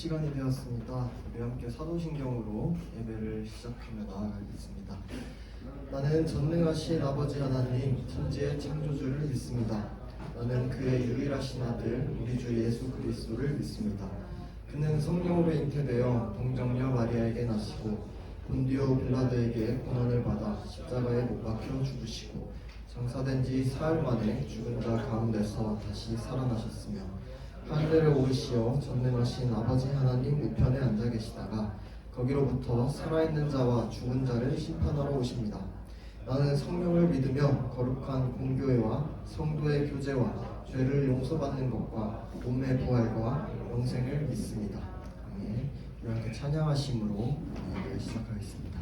시간이 되었습니다. 우리 함께 사도신경으로 예배를 시작하며 나아가겠습니다. 나는 전능하신 아버지 하나님 천지의 창조주를 믿습니다. 나는 그의 유일하신 아들 우리 주 예수 그리스도를 믿습니다. 그는 성령으로 잉태되어 동정녀 마리아에게 나시고 본디오 빌라도에게 고난을 받아 십자가에 못 박혀 죽으시고 장사된 지 사흘 만에 죽은 자 가운데서 다시 살아나셨으며 하늘에 오르시어 전능하신 아버지 하나님 우편에 앉아 계시다가 거기로부터 살아있는 자와 죽은 자를 심판하러 오십니다. 나는 성령을 믿으며 거룩한 공교회와 성도의 교제와 죄를 용서받는 것과 몸의 부활과 영생을 믿습니다. 아멘. 우리 함께 찬양하심으로 예배를 시작하겠습니다.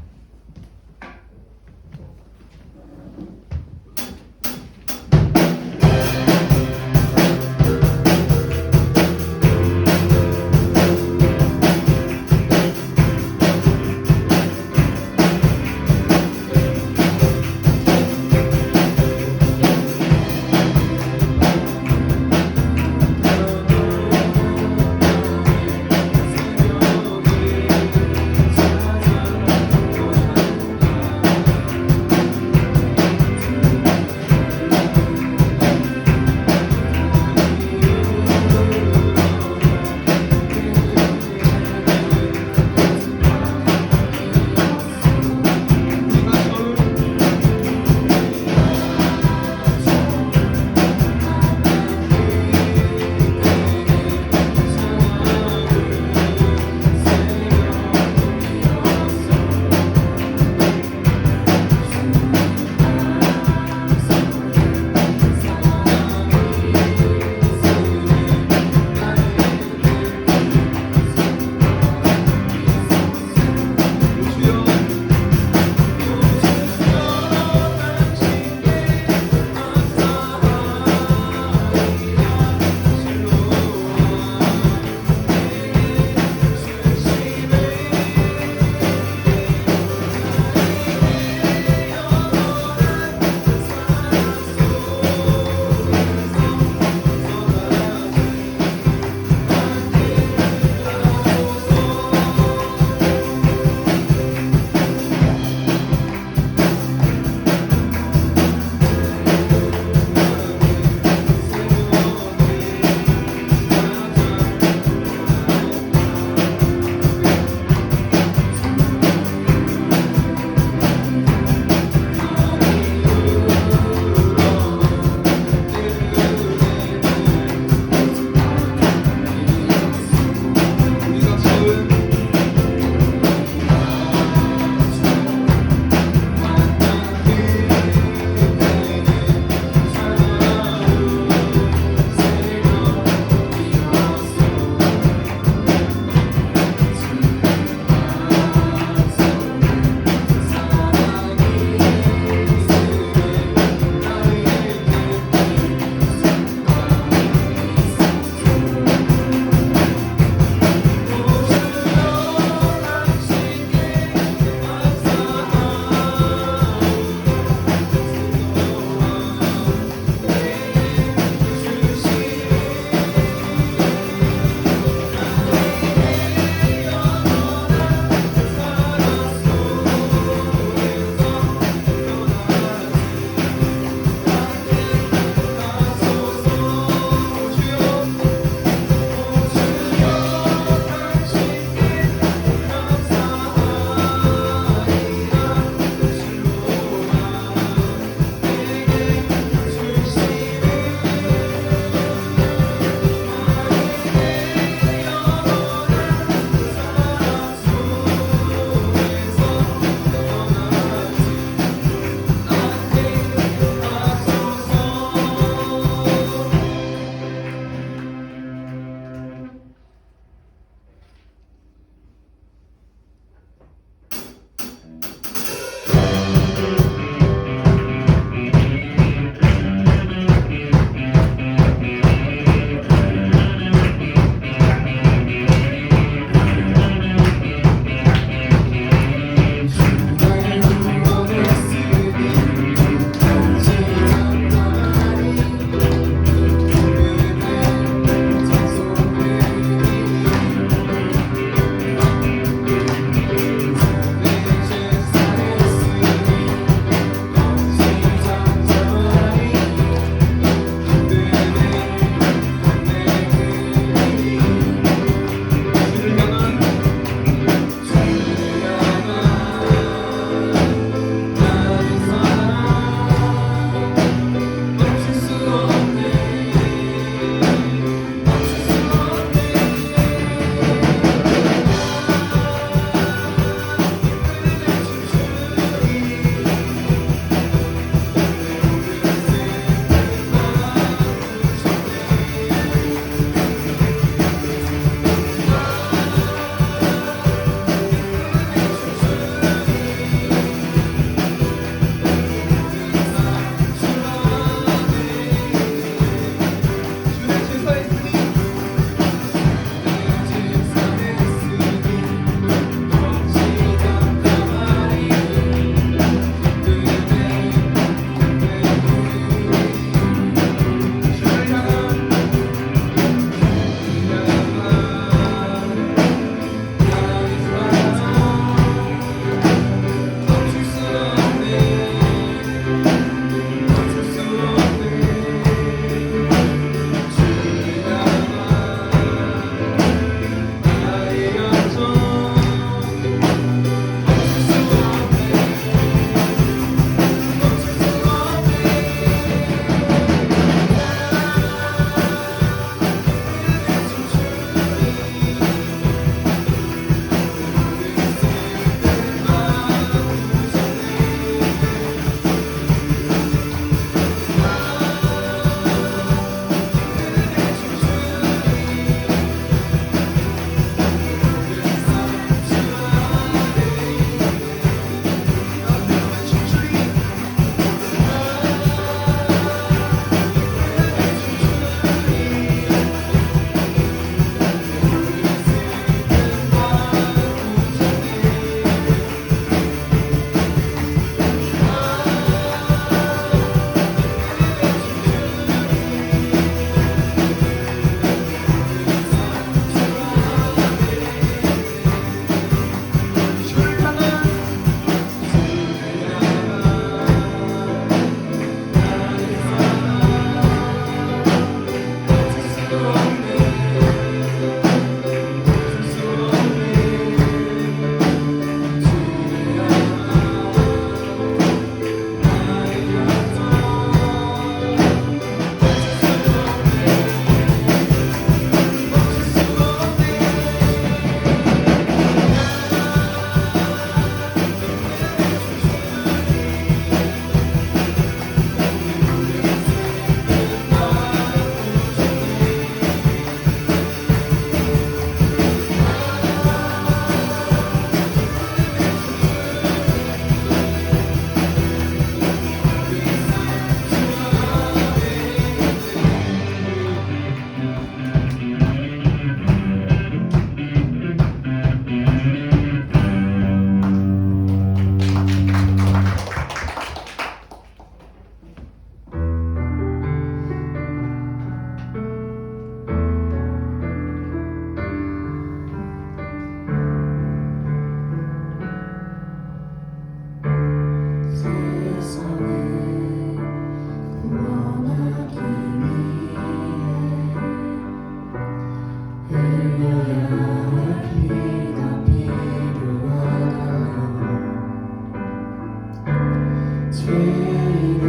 죄를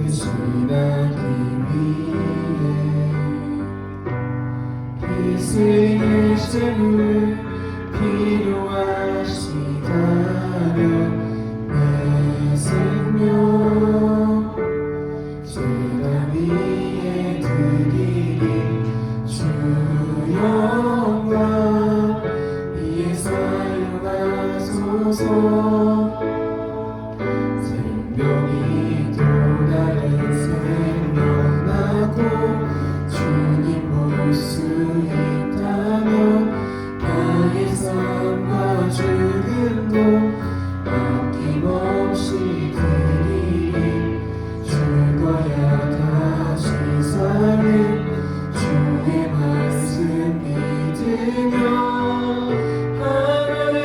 대신하기 위해 희생의 제물 필요하시다면 내 생명 제단 위에 드리리 주 영광 위에 사용하소서. 생명이 또 다른 생명나고 주님 볼 수 있다면 나의 삶과 죽음도 아낌없이 드리리 줄 거야 다시 사는 주의 말씀 믿으며 하나님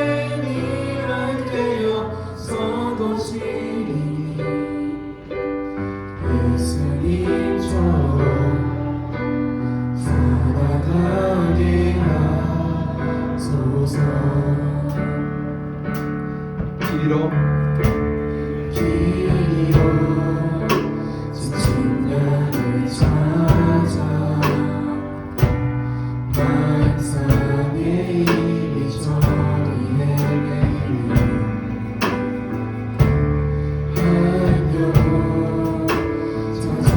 일할 때여 서도시리 예수님처럼 살아가게 하소서. 길이로 지친 양을 찾아 만상의 이리저리 헤매는 한영 찾아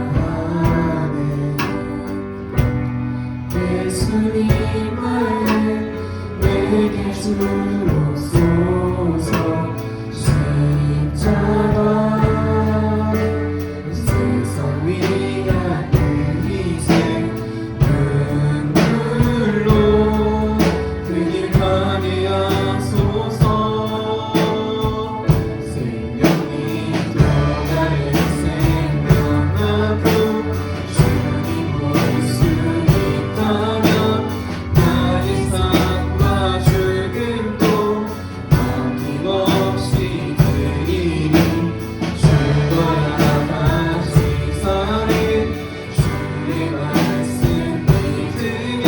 아파하는 예수님만을 내게 주옵소서. 십자가 세상 위한 그 희생 눈물로 그 길 가게 하소서. 생명이 떠나는 생명나고 주님 볼 수 있다면 나의 삶과 죽음도 아낌없이 드리리 줄 거야 다시 사는 주의 말씀 믿으며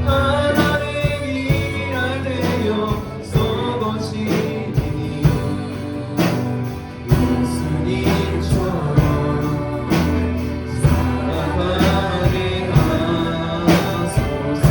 하나님 일할 때여 서거지니 예수님처럼 살아가게 하소서.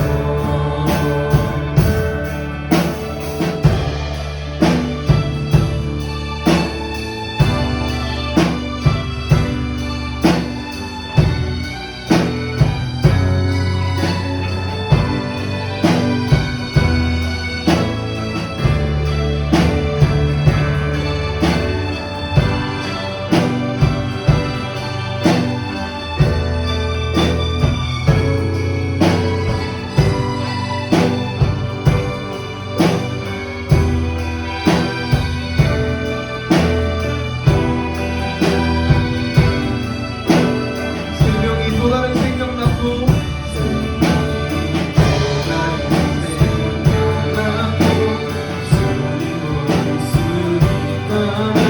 생명이 또 다른 생명나고 주님 볼 수 있다면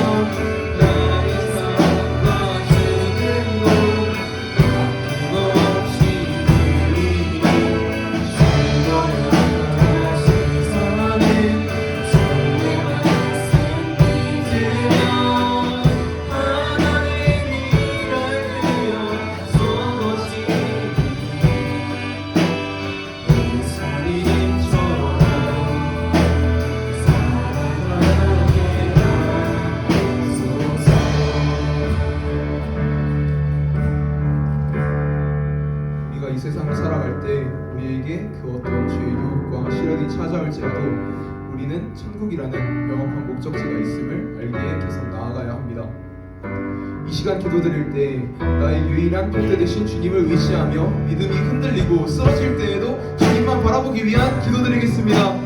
나의 삶과 죽음도 아낌없이 드리리 줄 거야 다시 사는 주의 말씀 믿으며 하나님 일할 때여 서거지니 예수님처럼 살아가게 하소서. 우리가 이 세상을 살아갈 때 우리에게 그 어떤 죄의 유혹과 시련이 찾아올지라도 우리는 천국이라는 명확한 목적지가 있음을 알기에 계속 나아가야 합니다. 이 시간 기도드릴 때 나의 유일한 돛대 되신 주님을 의지하며 믿음이 흔들리고 쓰러질 때에도 주님만 바라보기 위한 기도드리겠습니다.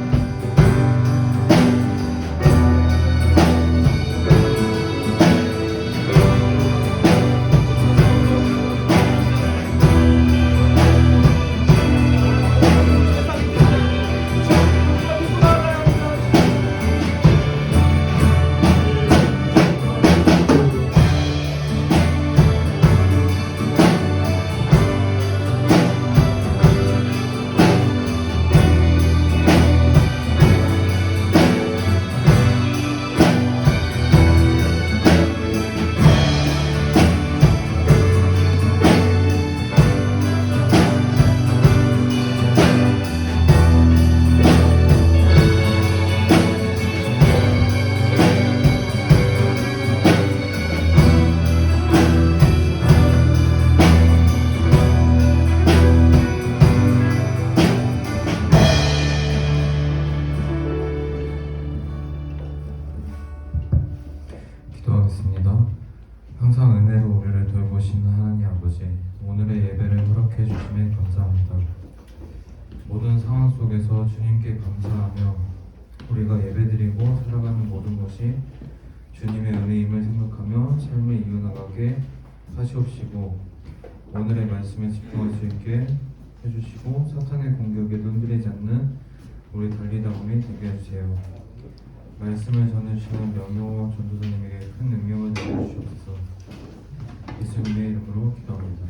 기도하겠습니다. 항상 은혜로 우리를 돌보시는 하나님 아버지, 오늘의 예배를 허락해 주심에 감사합니다. 모든 상황 속에서 주님께 감사하며 우리가 예배드리고 살아가는 모든 것이 주님의 은혜임을 생각하며 삶을 이어나가게 하시옵시고, 오늘의 말씀에 집중할 수 있게 해주시고 사탄의 공격에도 흔들리지 않는 우리 달리다움이 되게 해주세요. 말씀을 전해주시는 명효 전도사님에게 큰 능력을 내려주시옵소서. 예수님의 이름으로 기도합니다.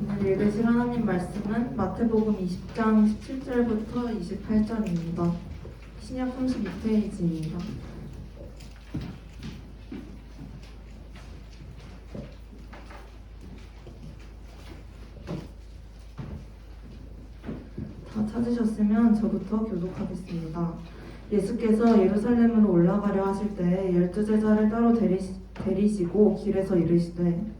오늘 읽으실 하나님 말씀은 마태복음 20장 17절부터 28절입니다. 신약 32페이지입니다. 다 찾으셨으면 저부터 교독하겠습니다. 예수께서 예루살렘으로 올라가려 하실 때 12제자를 따로 데리시고 길에서 이르시되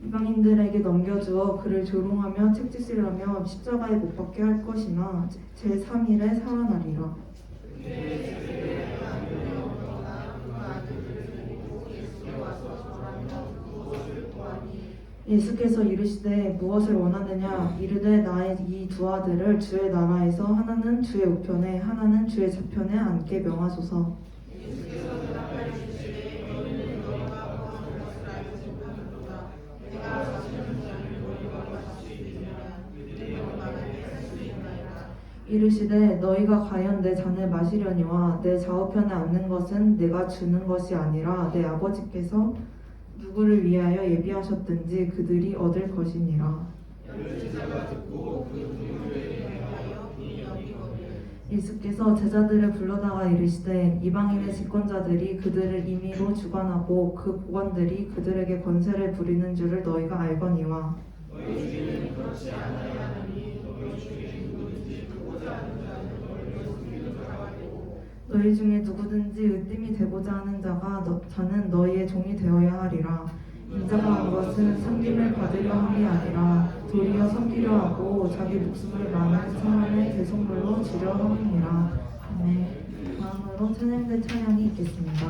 이방인들에게 넘겨주어 그를 조롱하며 책짓질하며 십자가에 못 박게 할 것이나 제3일에 살아나리라. 예수께서 이르시되 무엇을 원하느냐 이르되 나의 이 두 아들을 주의 나라에서 하나는 주의 우편에 하나는 주의 좌편에 앉게 명하소서. 이르시되 너희가 과연 내 잔을 마시려니와 내 좌우편에 앉는 것은 내가 주는 것이 아니라 내 아버지께서 누구를 위하여 예비하셨든지 그들이 얻을 것이니라. 예수께서 제자들을 불러다가 이르시되 이방인의 집권자들이 그들을 임의로 주관하고 그 고관들이 그들에게 권세를 부리는 줄을 너희가 알거니와 너희 중에 누구든지 으뜸이 되고자 하는 자는 너희의 종이 되어야 하리라. 인자가 온 것은 섬김을 받으려 함이 아니라 도리어 섬기려 하고 자기 목숨을 많은 사람의 대속물로 주려 함이니라. 아멘. 다음으로 찬양대 찬양이 있겠습니다.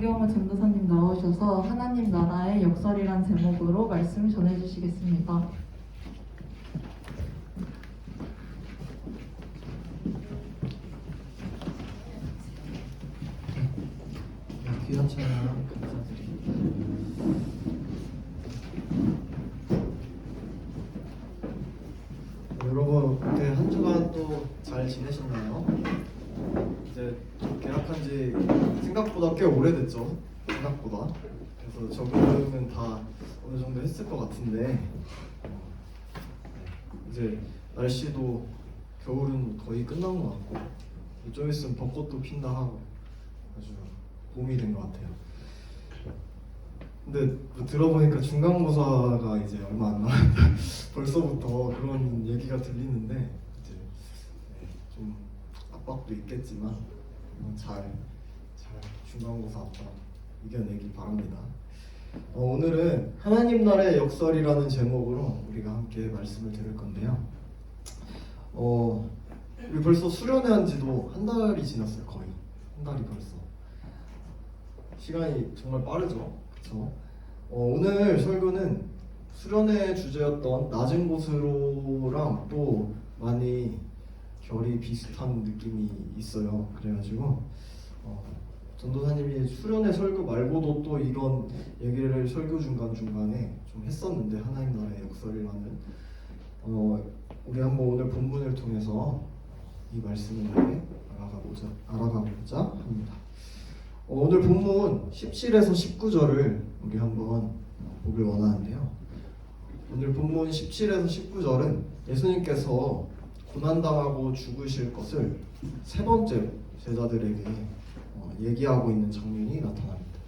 김경호 전도사님 나오셔서 하나님 나라의 역설이란 제목으로 말씀 전해주시겠습니다. 귀한 찬양 감사드립니다. 여러분 어때 한 주간 또 잘 지내셨나요? 이제 개학한 지 생각보다 꽤 오래됐죠. 생각보다. 그래서 적응은 다 어느 정도 했을 것 같은데 이제 날씨도 겨울은 거의 끝난 것 같고 좀 있으면 벚꽃도 핀다 하고 아주 봄이 된 것 같아요. 근데 뭐 들어보니까 중간고사가 이제 얼마 안 남았다 벌써부터 그런 얘기가 들리는데 이제 좀 압박도 있겠지만 잘 중간고사 압박 이겨내기 바랍니다. 오늘은 하나님 나라의 역설이라는 제목으로 우리가 함께 말씀을 들을 건데요. 우리 벌써 수련회 한 지도 한 달이 지났어요. 거의 한 달이 벌써. 시간이 정말 빠르죠. 그렇죠? 오늘 설교는 수련회 주제였던 낮은 곳으로랑 또 많이 결이 비슷한 느낌이 있어요. 그래가지고 전도사님이 수련회 설교 말고도 또 이런 얘기를 설교 중간중간에 좀 했었는데 하나님 나라의 역설이라는 우리 한번 오늘 본문을 통해서 이 말씀을 알아가고자 합니다. 오늘 본문 17에서 19절을 우리 한번 보길 원하는데요. 오늘 본문 17에서 19절은 예수님께서 고난당하고 죽으실 것을 세 번째로 제자들에게 얘기하고 있는 장면이 나타납니다.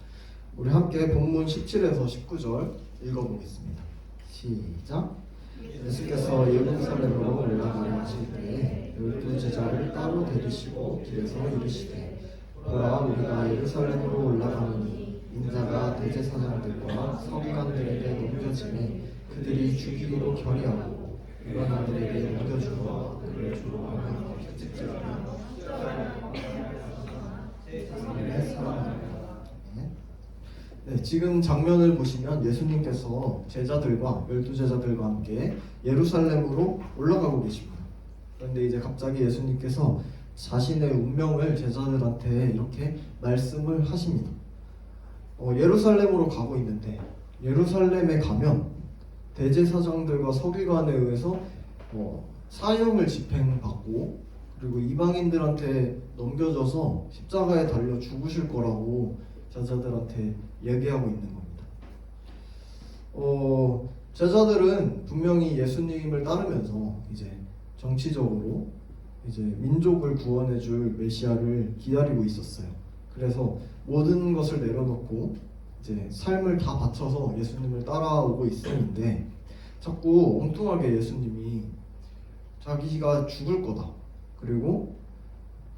우리 함께 본문 17에서 19절 읽어보겠습니다. 시작. 예수께서 예루살렘으로 올라가려 하실 때에 12제자를 따로 데리시고 길에서 이르시되 보라 우리가 예루살렘으로 올라가노니 인자가 대제사장들과 서기관들에게 넘겨지매 그들이 죽이기로 결의하고 유언자들에게 넘겨주어 그를 조롱하며 채찍질하며 네, 지금 장면을 보시면 예수님께서 제자들과 12제자들과 함께 예루살렘으로 올라가고 계십니다. 그런데 이제 갑자기 예수님께서 자신의 운명을 제자들한테 이렇게 말씀을 하십니다. 예루살렘으로 가고 있는데 예루살렘에 가면 대제사장들과 서기관에 의해서 사형을 집행받고 그리고 이방인들한테 넘겨져서 십자가에 달려 죽으실 거라고 제자들한테 얘기하고 있는 겁니다. 제자들은 분명히 예수님을 따르면서 이제 정치적으로 이제 민족을 구원해줄 메시아를 기다리고 있었어요. 그래서 모든 것을 내려놓고 이제 삶을 다 바쳐서 예수님을 따라오고 있었는데 자꾸 엉뚱하게 예수님이 자기가 죽을 거다 그리고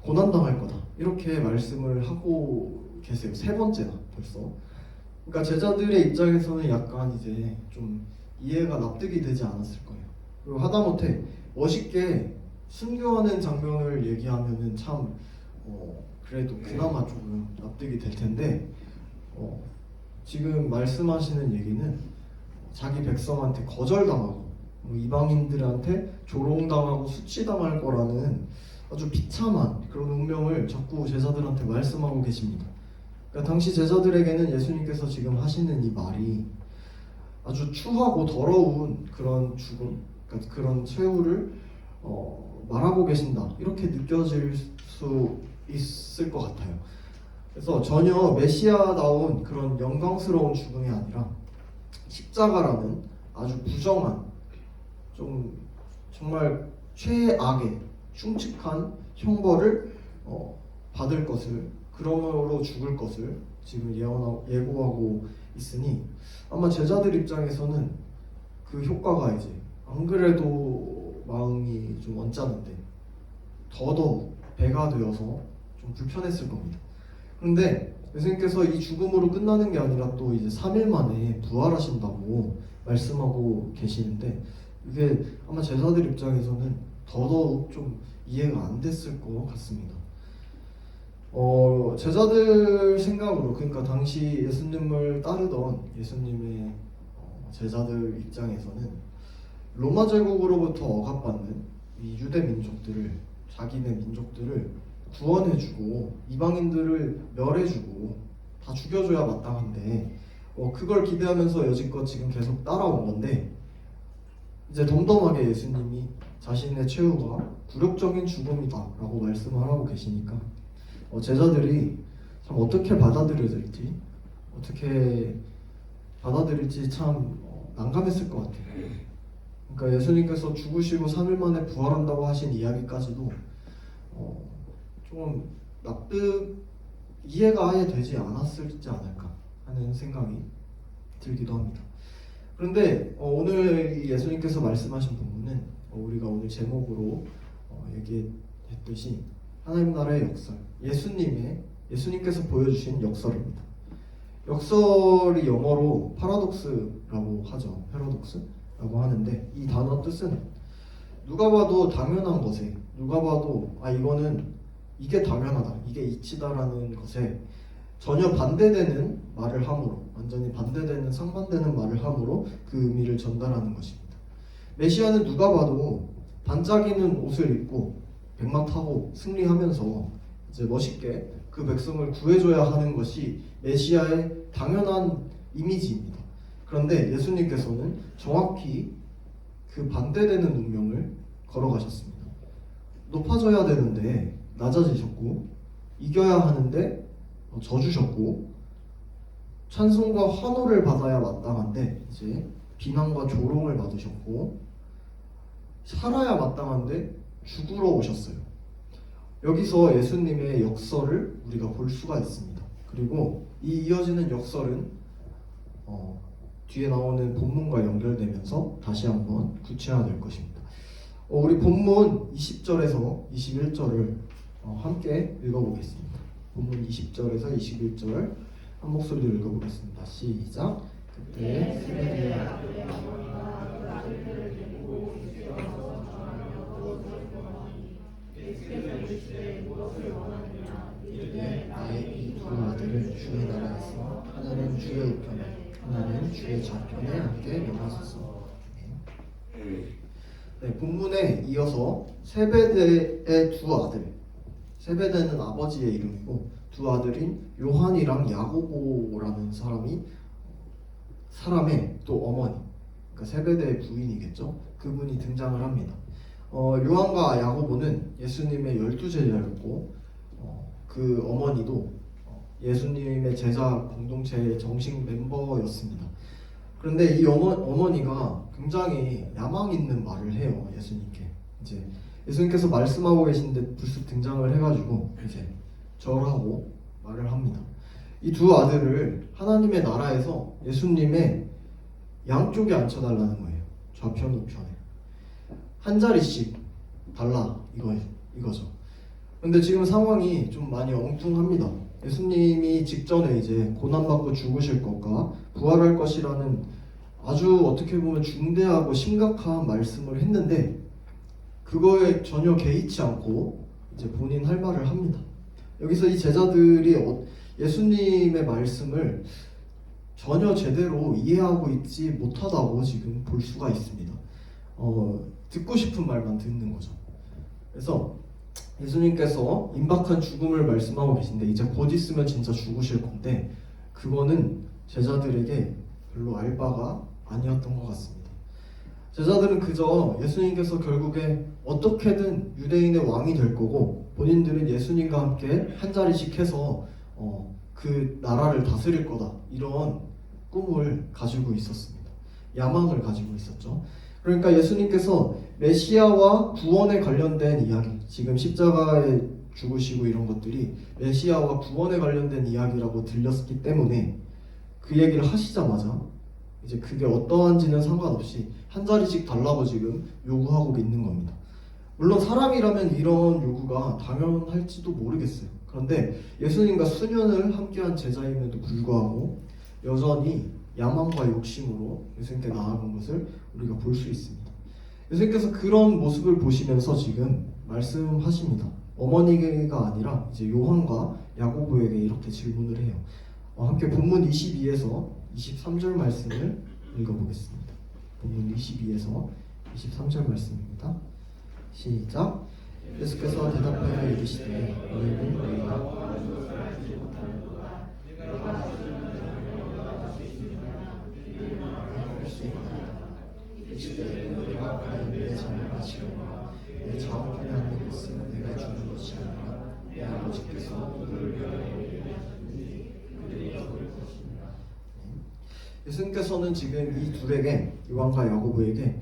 고난당할 거다 이렇게 말씀을 하고 계세요. 세 번째나 벌써. 그러니까 제자들의 입장에서는 약간 이제 좀 이해가 납득이 되지 않았을 거예요. 그리고 하다못해 멋있게 순교하는 장면을 얘기하면은 참 그래도 그나마 조금 납득이 될 텐데 지금 말씀하시는 얘기는 자기 백성한테 거절당하고 이방인들한테 조롱당하고 수치당할 거라는 아주 비참한 그런 운명을 자꾸 제자들한테 말씀하고 계십니다. 그러니까 당시 제자들에게는 예수님께서 지금 하시는 이 말이 아주 추하고 더러운 그런 죽음, 그러니까 그런 최후를 말하고 계신다 이렇게 느껴질 수 있을 것 같아요. 그래서 전혀 메시아다운 그런 영광스러운 죽음이 아니라 십자가라는 아주 부정한 좀 정말 최악의 흉측한 형벌을 받을 것을 그러므로 죽을 것을 지금 예고하고 있으니 아마 제자들 입장에서는 그 효과가 이제 안 그래도 마음이 좀 언짢은데 더더욱 배가 되어서 좀 불편했을 겁니다. 그런데 예수님께서 이 죽음으로 끝나는 게 아니라 또 이제 3일 만에 부활하신다고 말씀하고 계시는데 이게 아마 제자들 입장에서는 더더욱 좀 이해가 안 됐을 것 같습니다. 제자들 생각으로, 그러니까 당시 예수님을 따르던 예수님의 제자들 입장에서는 로마 제국으로부터 억압받는 이 유대 민족들을, 자기네 민족들을 구원해주고 이방인들을 멸해주고 다 죽여줘야 마땅한데 그걸 기대하면서 여지껏 지금 계속 따라온 건데, 이제 덤덤하게 예수님이 자신의 최후가 굴욕적인 죽음이다라고 말씀을 하고 계시니까 제자들이 참 어떻게 받아들여야 될지, 어떻게 받아들일지 참 난감했을 것 같아요. 그러니까 예수님께서 죽으시고 3일 만에 부활한다고 하신 이야기까지도 좀 이해가 아예 되지 않았을지 않을까 하는 생각이 들기도 합니다. 그런데 오늘 이 예수님께서 말씀하신 본문은 우리가 오늘 제목으로 얘기했듯이 하나님 나라의 역설, 예수님께서 보여주신 역설입니다. 역설이 영어로 파라독스라고 하죠. 패러독스라고 하는데, 이 단어 뜻은 누가 봐도 당연한 것에, 누가 봐도 이게 당연하다, 이게 이치다라는 것에 전혀 반대되는 말을 함으로, 완전히 반대되는, 상반되는 말을 함으로 그 의미를 전달하는 것입니다. 메시아는 누가 봐도 반짝이는 옷을 입고 백마 타고 승리하면서 이제 멋있게 그 백성을 구해줘야 하는 것이 메시아의 당연한 이미지입니다. 그런데 예수님께서는 정확히 그 반대되는 운명을 걸어가셨습니다. 높아져야 되는데 낮아지셨고, 이겨야 하는데 져주셨고, 찬송과 환호를 받아야 마땅한데 이제 비난과 조롱을 받으셨고, 살아야 마땅한데 죽으러 오셨어요. 여기서 예수님의 역설을 우리가 볼 수가 있습니다. 그리고 이 이어지는 역설은 뒤에 나오는 본문과 연결되면서 다시 한번 구체화될 것입니다. 우리 본문 20절에서 21절을 함께 읽어보겠습니다. 본문 20절에서 21절 한 목소리로 읽어보겠습니다. 시작. 그때 세베대의 아들의 어머니가 그 아들들을 데리고 예수께 와서 전하며 무엇을 원하니, 예수께서 이르시되 무엇을 원하느냐. 이르되 나의 이 두 아들은 주의 나라에서 하나는 주의 우편에 하나는 주의 좌편에 함께 명하소서. 네, 본문에 이어서 세베대의 두 아들, 세베대는 아버지의 이름이고 두 아들인 요한이랑 야고보라는 사람의 또 어머니, 그러니까 세베대의 부인이겠죠. 그분이 등장을 합니다. 요한과 야고보는 예수님의 12제자였고 그 어머니도 예수님의 제자 공동체의 정식 멤버였습니다. 그런데 이 어머니가 굉장히 야망 있는 말을 해요. 예수님께. 이제 예수님께서 말씀하고 계신데 불쑥 등장을 해가지고 이제 절하고 말을 합니다. 이 두 아들을 하나님의 나라에서 예수님의 양쪽에 앉혀달라는 거예요. 좌편 우편에 한 자리씩 달라, 이거죠. 근데 지금 상황이 좀 많이 엉뚱합니다. 예수님이 직전에 이제 고난받고 죽으실 것과 부활할 것이라는 아주 어떻게 보면 중대하고 심각한 말씀을 했는데, 그거에 전혀 개의치 않고 이제 본인 할 말을 합니다. 여기서 이 제자들이 예수님의 말씀을 전혀 제대로 이해하고 있지 못하다고 지금 볼 수가 있습니다. 듣고 싶은 말만 듣는 거죠. 그래서 예수님께서 임박한 죽음을 말씀하고 계신데 이제 곧 있으면 진짜 죽으실 건데, 그거는 제자들에게 별로 알 바가 아니었던 것 같습니다. 제자들은 그저 예수님께서 결국에 어떻게든 유대인의 왕이 될 거고, 본인들은 예수님과 함께 한 자리씩 해서 그 나라를 다스릴 거다, 이런 꿈을 가지고 있었습니다. 야망을 가지고 있었죠. 그러니까 예수님께서 메시아와 구원에 관련된 이야기, 지금 십자가에 죽으시고 이런 것들이 메시아와 구원에 관련된 이야기라고 들렸기 때문에 그 얘기를 하시자마자 이제 그게 어떠한지는 상관없이 한 자리씩 달라고 지금 요구하고 있는 겁니다. 물론 사람이라면 이런 요구가 당연할지도 모르겠어요. 그런데 예수님과 수년을 함께한 제자임에도 불구하고 여전히 야망과 욕심으로 예수님께 나아간 것을 우리가 볼 수 있습니다. 예수님께서 그런 모습을 보시면서 지금 말씀하십니다. 어머니가 아니라 이제 요한과 야고보에게 이렇게 질문을 해요. 함께 본문 22에서 23절 말씀을 읽어보겠습니다. 본문 22에서 23절 말씀입니다. 시작. 예수께서 대답하여 이르시되 너희는 너희가 이르시되 너희가 과연 내 잔을 마시려냐 내 자원을 하는 것은 내가 주는 것이 아니라 내 아버지께서 너를 위하여 예수님께서는 지금 이 둘에게 요한과 야고보에게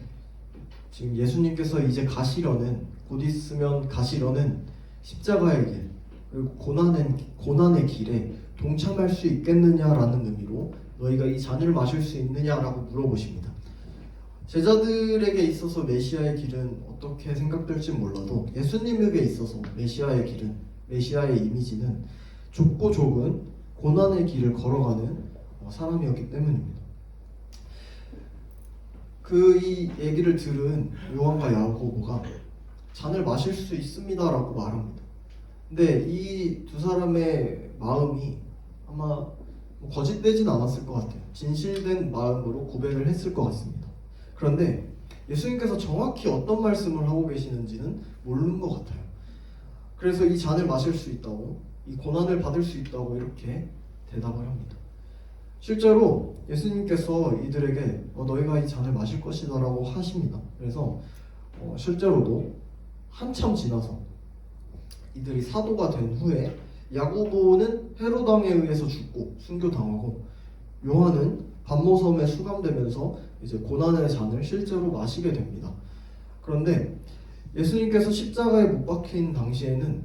지금 예수님께서 이제 가시려는 곧 있으면 가시려는 십자가의 길 그리고 고난의 길에 동참할 수 있겠느냐라는 의미로 너희가 이 잔을 마실 수 있느냐라고 물어보십니다. 제자들에게 있어서 메시아의 길은 어떻게 생각될지 몰라도 예수님에게 있어서 메시아의 길은 메시아의 이미지는 좁고 좁은 고난의 길을 걸어가는 사람이었기 때문입니다. 이 얘기를 들은 요한과 야고보가 잔을 마실 수 있습니다라고 말합니다. 근데 이 두 사람의 마음이 아마 거짓되진 않았을 것 같아요. 진실된 마음으로 고백을 했을 것 같습니다. 그런데 예수님께서 정확히 어떤 말씀을 하고 계시는지는 모르는 것 같아요. 그래서 이 잔을 마실 수 있다고, 이 고난을 받을 수 있다고 이렇게 대답을 합니다. 실제로 예수님께서 이들에게 너희가 이 잔을 마실 것이다 라고 하십니다. 그래서 실제로도 한참 지나서 이들이 사도가 된 후에 야고보는 헤롯 왕에 의해서 죽고 순교당하고 요한은 반모섬에 수감되면서 이제 고난의 잔을 실제로 마시게 됩니다. 그런데 예수님께서 십자가에 못 박힌 당시에는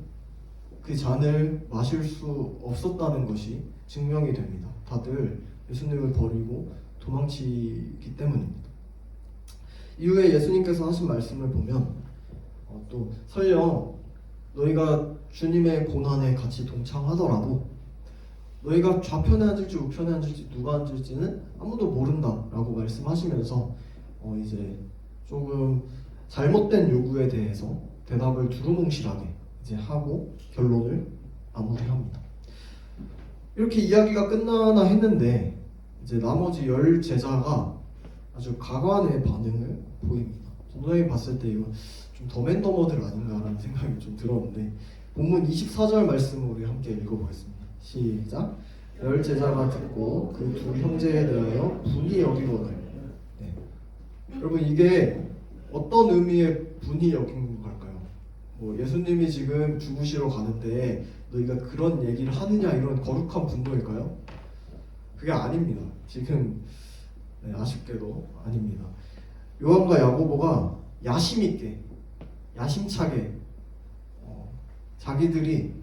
그 잔을 마실 수 없었다는 것이 증명이 됩니다. 다들 예수님을 버리고 도망치기 때문입니다. 이후에 예수님께서 하신 말씀을 보면 또 설령 너희가 주님의 고난에 같이 동참하더라도 너희가 좌편에 앉을지 우편에 앉을지 누가 앉을지는 아무도 모른다라고 말씀하시면서 이제 조금 잘못된 요구에 대해서 대답을 두루뭉실하게 이제 하고 결론을 마무리합니다. 이렇게 이야기가 끝나나 했는데 이제 나머지 10 제자가 아주 가관의 반응을 보입니다. 전도에 봤을 때 이거 좀 더맨더머들 아닌가라는 생각이 좀 들었는데 본문 24절 말씀을 우리 함께 읽어보겠습니다. 시작. 10 제자가 듣고 그 두 형제에 대하여 분이 여기거늘. 네. 여러분 이게 어떤 의미의 분이 여긴 걸까요? 예수님이 지금 죽으시러 가는데 너희가 그런 얘기를 하느냐 이런 거룩한 분노일까요? 그게 아닙니다. 지금 아쉽게도 아닙니다. 요한과 야고보가 야심 있게 야심차게 자기들이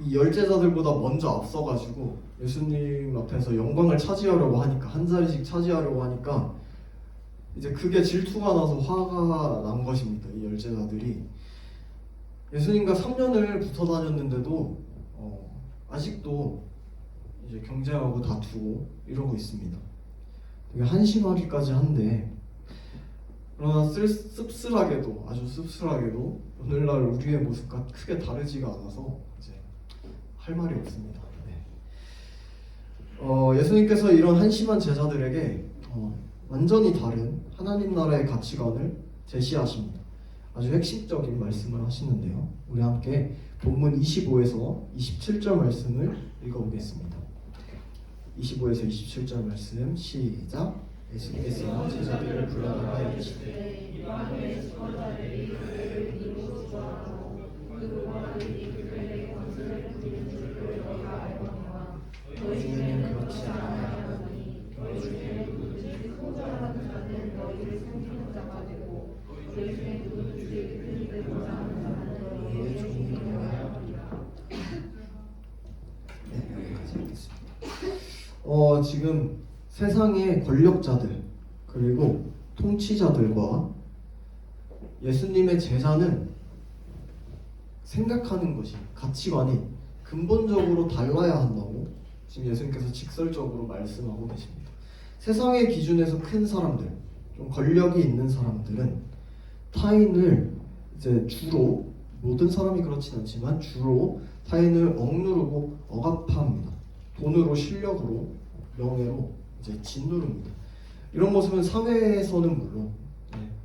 이 열제자들보다 먼저 앞서가지고 예수님 앞에서 영광을 차지하려고 하니까 한 자리씩 차지하려고 하니까 이제 그게 질투가 나서 화가 난 것입니다. 이 열제자들이 예수님과 3년을 붙어 다녔는데도 아직도 이제 경쟁하고 다투고 이러고 있습니다. 되게 한심하기까지 한데 그러나 씁쓸하게도 아주 씁쓸하게도 오늘날 우리의 모습과 크게 다르지가 않아서 이제 할 말이 없습니다. 네. 예수님께서 이런 한심한 제자들에게 완전히 다른 하나님 나라의 가치관을 제시하십니다. 아주 핵심적인 말씀을 하시는데요. 우리 함께 본문 25에서 27절 말씀을 읽어보겠습니다. 25에서 27절 말씀 시작. 예수께서 제자들을 불러다가 이르시되 이방인의 수고자들이 그를 이루고 좋아하고 그 고난들이 그들의 권세를 부리는 줄을 너희가 알거니와 너희 중에는 그렇지 아니하나니 너희 중에 누구든지 수고자라는 자는 너희를 섬기는 자가 되고 너희 중에 누구든지 그들이 되고자 하는 자는 너희의 종이 되어야 하리라. 네, 여기까지 하겠습니다. 지금 세상의 권력자들 그리고 통치자들과 예수님의 제자는 생각하는 것이 가치관이 근본적으로 달라야 한다고 지금 예수님께서 직설적으로 말씀하고 계십니다. 세상의 기준에서 큰 사람들, 좀 권력이 있는 사람들은 타인을 이제 주로 모든 사람이 그렇진 않지만 주로 타인을 억누르고 억압합니다. 돈으로, 실력으로, 명예로 이제 짓누릅니다. 이런 모습은 사회에서는 물론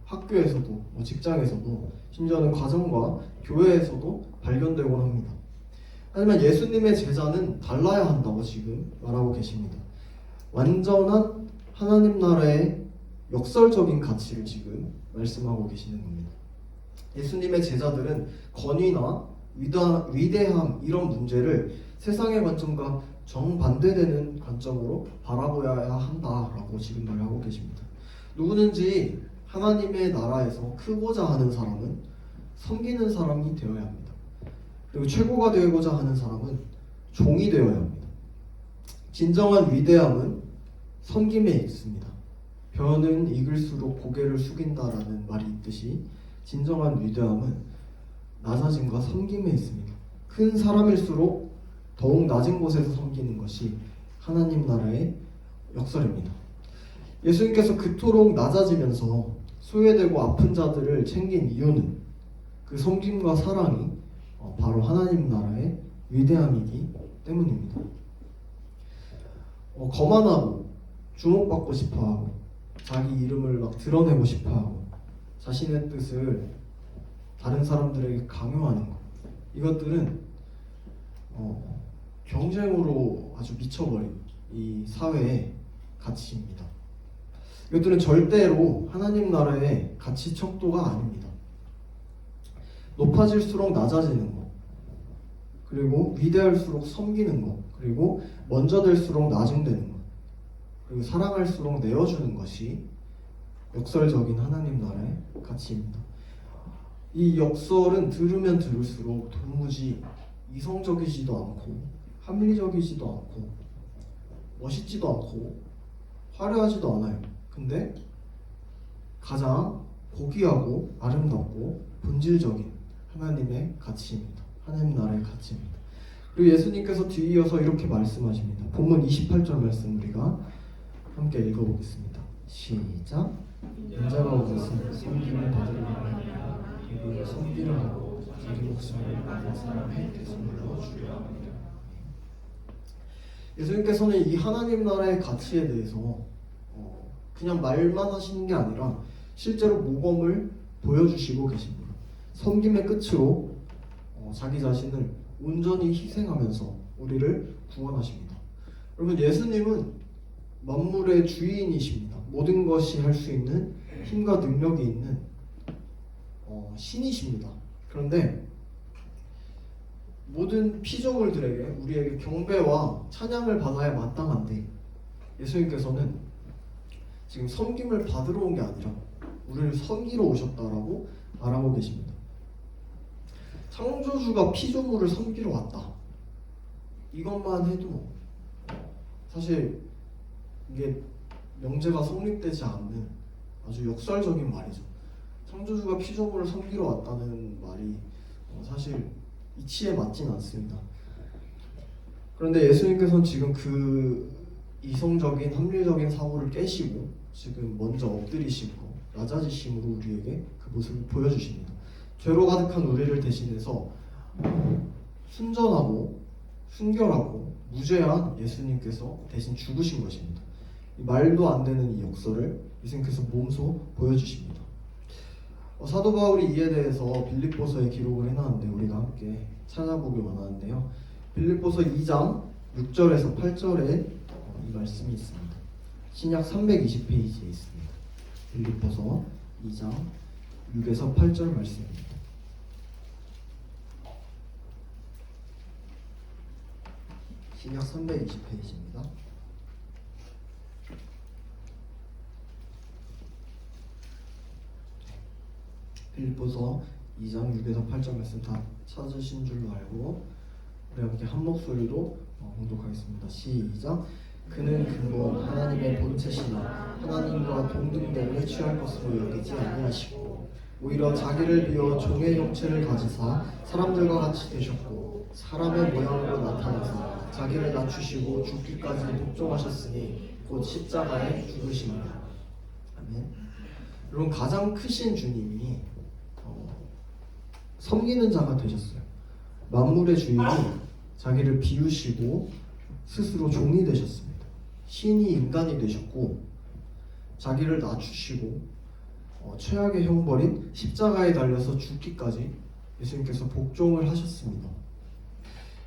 학교에서도 직장에서도 심지어는 가정과 교회에서도 발견되곤 합니다. 하지만 예수님의 제자는 달라야 한다고 지금 말하고 계십니다. 완전한 하나님 나라의 역설적인 가치를 지금 말씀하고 계시는 겁니다. 예수님의 제자들은 권위나 위대함 이런 문제를 세상의 관점과 정반대되는 관점으로 바라보아야 한다라고 지금 말하고 계십니다. 누구든지 하나님의 나라에서 크고자 하는 사람은 섬기는 사람이 되어야 합니다. 그리고 최고가 되고자 하는 사람은 종이 되어야 합니다. 진정한 위대함은 섬김에 있습니다. 벼는 익을수록 고개를 숙인다라는 말이 있듯이 진정한 위대함은 낮아짐과 섬김에 있습니다. 큰 사람일수록 더욱 낮은 곳에서 섬기는 것이 하나님 나라의 역설입니다. 예수님께서 그토록 낮아지면서 소외되고 아픈 자들을 챙긴 이유는 그 섬김과 사랑이 바로 하나님 나라의 위대함이기 때문입니다. 거만하고 주목받고 싶어하고 자기 이름을 막 드러내고 싶어하고 자신의 뜻을 다른 사람들에게 강요하는 것, 이것들은 경쟁으로 아주 미쳐버린 이 사회의 가치입니다. 이것들은 절대로 하나님 나라의 가치 척도가 아닙니다. 높아질수록 낮아지는 것, 그리고 위대할수록 섬기는 것, 그리고 먼저 될수록 나중되는 것, 그리고 사랑할수록 내어주는 것이 역설적인 하나님 나라의 가치입니다. 이 역설은 들으면 들을수록 도무지 이성적이지도 않고 합리적이지도 않고 멋있지도 않고 화려하지도 않아요. 근데 가장 고귀하고 아름답고 본질적인 하나님의 가치입니다. 하나님 나라의 가치입니다. 그리고 예수님께서 뒤이어서 이렇게 말씀하십니다. 본문 28절 말씀 우리가 함께 읽어보겠습니다. 시작. 인자가 오셔서 섬김을 받으려고 그리고 섬기려 하고 자기 목숨을 받은 사람의 대속물로 주려 합니다. 예수님께서는 이 하나님 나라의 가치에 대해서 그냥 말만 하시는 게 아니라 실제로 모범을 보여주시고 계십니다. 섬김의 끝으로 자기 자신을 온전히 희생하면서 우리를 구원하십니다. 여러분, 예수님은 만물의 주인이십니다. 모든 것이 할 수 있는 힘과 능력이 있는 신이십니다. 그런데 모든 피조물들에게 우리에게 경배와 찬양을 받아야 마땅한데 예수님께서는 지금 섬김을 받으러 온 게 아니라 우리를 섬기러 오셨다라고 말하고 계십니다. 창조주가 피조물을 섬기러 왔다. 이것만 해도 사실 이게 명제가 성립되지 않는 아주 역설적인 말이죠. 창조주가 피조물을 섬기러 왔다는 말이 사실 이치에 맞진 않습니다. 그런데 예수님께서는 지금 그 이성적인 합리적인 사고를 깨시고 지금 먼저 엎드리시고 낮아지심으로 우리에게 그 모습을 보여주십니다. 죄로 가득한 우리를 대신해서 순전하고 순결하고 무죄한 예수님께서 대신 죽으신 것입니다. 말도 안 되는 이 역설을 예수님께서 몸소 보여주십니다. 사도 바울이 이에 대해서 빌립보서에 기록을 해놨는데 우리가 함께 찾아보기 원하는데요. 빌립보서 2장 6절에서 8절에 이 말씀이 있습니다. 신약 320페이지에 있습니다. 빌립보서 2장 6에서 8절 말씀입니다. 신약 320페이지입니다. 빌립보서 2장 6에서 8절 말씀 다 찾으신 줄로 알고 우리 함께 한 목소리로 봉독하겠습니다. 시작. 그는 근본 하나님의 본체시나 하나님과 동등됨을 취할 것으로 여기지 아니하시고 오히려 자기를 비워 종의 형체를 가지사 사람들과 같이 되셨고 사람의 모양으로 나타나서 자기를 낮추시고 죽기까지 복종하셨으니 곧 십자가에 죽으십니다. 아멘. 여러분, 가장 크신 주님이 섬기는 자가 되셨어요. 만물의 주인이 자기를 비우시고 스스로 종이 되셨습니다. 신이 인간이 되셨고 자기를 낮추시고 최악의 형벌인 십자가에 달려서 죽기까지 예수님께서 복종을 하셨습니다.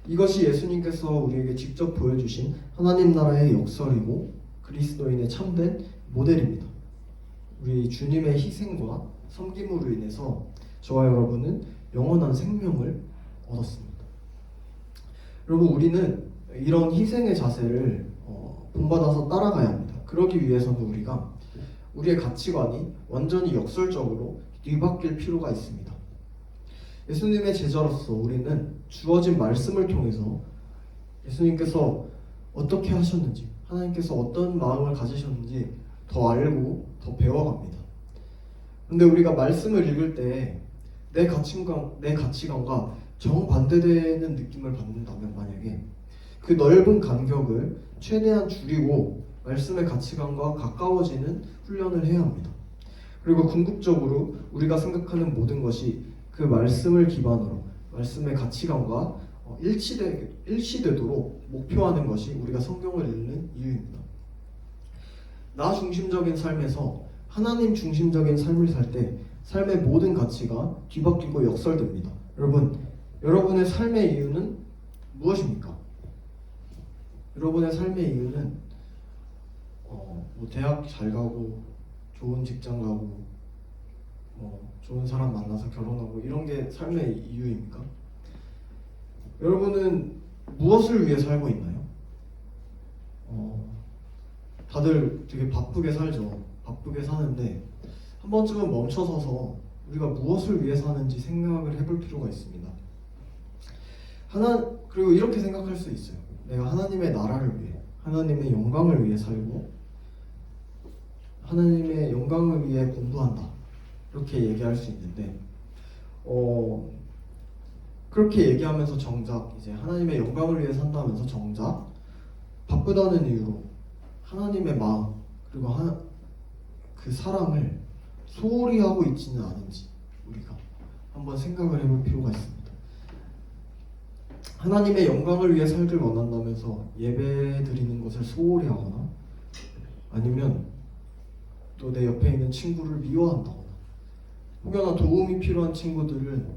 이것이 예수님께서 우리에게 직접 보여주신 하나님 나라의 역설이고 그리스도인의 참된 모델입니다. 우리 주님의 희생과 섬김으로 인해서 저와 여러분은 영원한 생명을 얻었습니다. 여러분, 우리는 이런 희생의 자세를 본받아서 따라가야 합니다. 그러기 위해서는 우리가 우리의 가치관이 완전히 역설적으로 뒤바뀔 필요가 있습니다. 예수님의 제자로서 우리는 주어진 말씀을 통해서 예수님께서 어떻게 하셨는지, 하나님께서 어떤 마음을 가지셨는지 더 알고 더 배워갑니다. 근데 우리가 말씀을 읽을 때 내 가치관과 정반대되는 느낌을 받는다면, 만약에 그 넓은 간격을 최대한 줄이고 말씀의 가치관과 가까워지는 훈련을 해야 합니다. 그리고 궁극적으로 우리가 생각하는 모든 것이 그 말씀을 기반으로 말씀의 가치관과 일치되도록 목표하는 것이 우리가 성경을 읽는 이유입니다. 나 중심적인 삶에서 하나님 중심적인 삶을 살 때 삶의 모든 가치가 뒤바뀌고 역설됩니다. 여러분의 삶의 이유는 무엇입니까? 여러분의 삶의 이유는 대학 잘 가고 좋은 직장 가고 좋은 사람 만나서 결혼하고 이런 게 삶의 이유입니까? 여러분은 무엇을 위해 살고 있나요? 다들 되게 바쁘게 살죠. 바쁘게 사는데 한 번쯤은 멈춰서서 우리가 무엇을 위해 사는지 생각을 해볼 필요가 있습니다. 그리고 이렇게 생각할 수 있어요. 내가 하나님의 나라를 위해, 하나님의 영광을 위해 살고 하나님의 영광을 위해 공부한다, 이렇게 얘기할 수 있는데 그렇게 얘기하면서 정작 이제 하나님의 영광을 위해 산다면서 정작 바쁘다는 이유로 하나님의 마음 그리고 그 사랑을 소홀히 하고 있지는 않은지 우리가 한번 생각을 해볼 필요가 있습니다. 하나님의 영광을 위해 살길 원한다면서 예배 드리는 것을 소홀히 하거나, 아니면 또 내 옆에 있는 친구를 미워한다거나, 혹여나 도움이 필요한 친구들을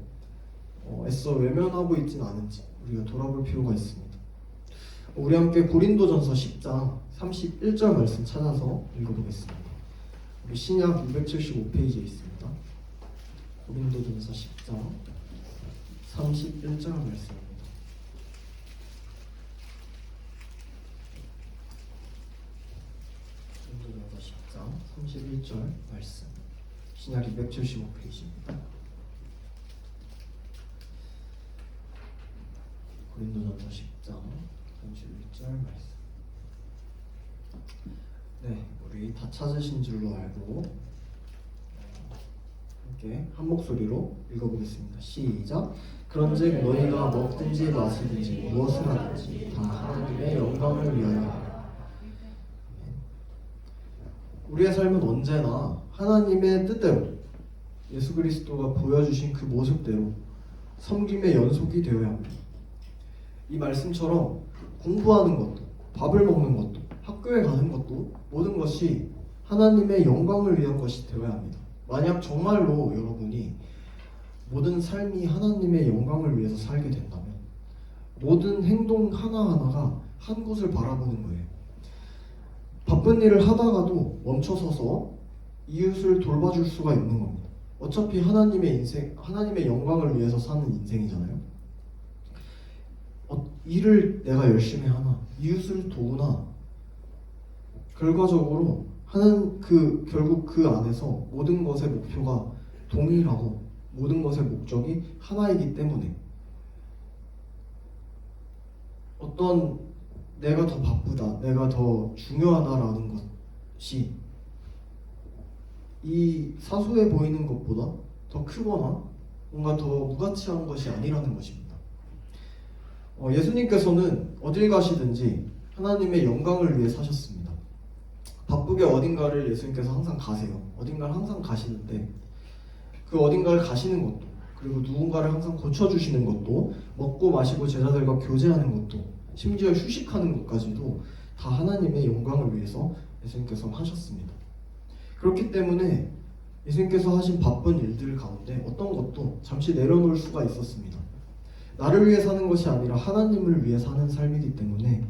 애써 외면하고 있지는 않은지 우리가 돌아볼 필요가 있습니다. 우리 함께 고린도전서 10장 31절 말씀 찾아서 읽어보겠습니다. 우리 신약 275페이지에 있습니다. 고린도전서 10장 31절 말씀입니다. 고린도전서 10장 31절 말씀, 신약 275페이지입니다. 고린도전서 10장 31절 말씀. 네, 우리 다 찾으신 줄로 알고 함께 한 목소리로 읽어보겠습니다. 시작. 그런즉 너희가 먹든지 마시든지 무엇을 하든지 다 하나님의 영광을 위하여 하라. 우리의 삶은 언제나 하나님의 뜻대로, 예수 그리스도가 보여주신 그 모습대로 섬김의 연속이 되어야 합니다. 이 말씀처럼 공부하는 것도, 밥을 먹는 것도, 학교에 가는 것도 모든 것이 하나님의 영광을 위한 것이 되어야 합니다. 만약 정말로 여러분이 모든 삶이 하나님의 영광을 위해서 살게 된다면 모든 행동 하나하나가 한 곳을 바라보는 거예요. 바쁜 일을 하다가도 멈춰서서 이웃을 돌봐줄 수가 있는 겁니다. 어차피 하나님의 인생, 하나님의 영광을 위해서 사는 인생이잖아요. 일을 내가 열심히 하나, 이웃을 도우나, 결과적으로 결국 그 안에서 모든 것의 목표가 동일하고 모든 것의 목적이 하나이기 때문에 내가 더 바쁘다, 내가 더 중요하다라는 것이 이 사소해 보이는 것보다 더 크거나 뭔가 더 무가치한 것이 아니라는 것입니다. 예수님께서는 어딜 가시든지 하나님의 영광을 위해 사셨습니다. 바쁘게 어딘가를 예수님께서 항상 가세요. 어딘가를 항상 가시는데 그 어딘가를 가시는 것도, 그리고 누군가를 항상 고쳐주시는 것도, 먹고 마시고 제자들과 교제하는 것도, 심지어 휴식하는 것까지도 다 하나님의 영광을 위해서 예수님께서 하셨습니다. 그렇기 때문에 예수님께서 하신 바쁜 일들 가운데 어떤 것도 잠시 내려놓을 수가 있었습니다. 나를 위해 사는 것이 아니라 하나님을 위해 사는 삶이기 때문에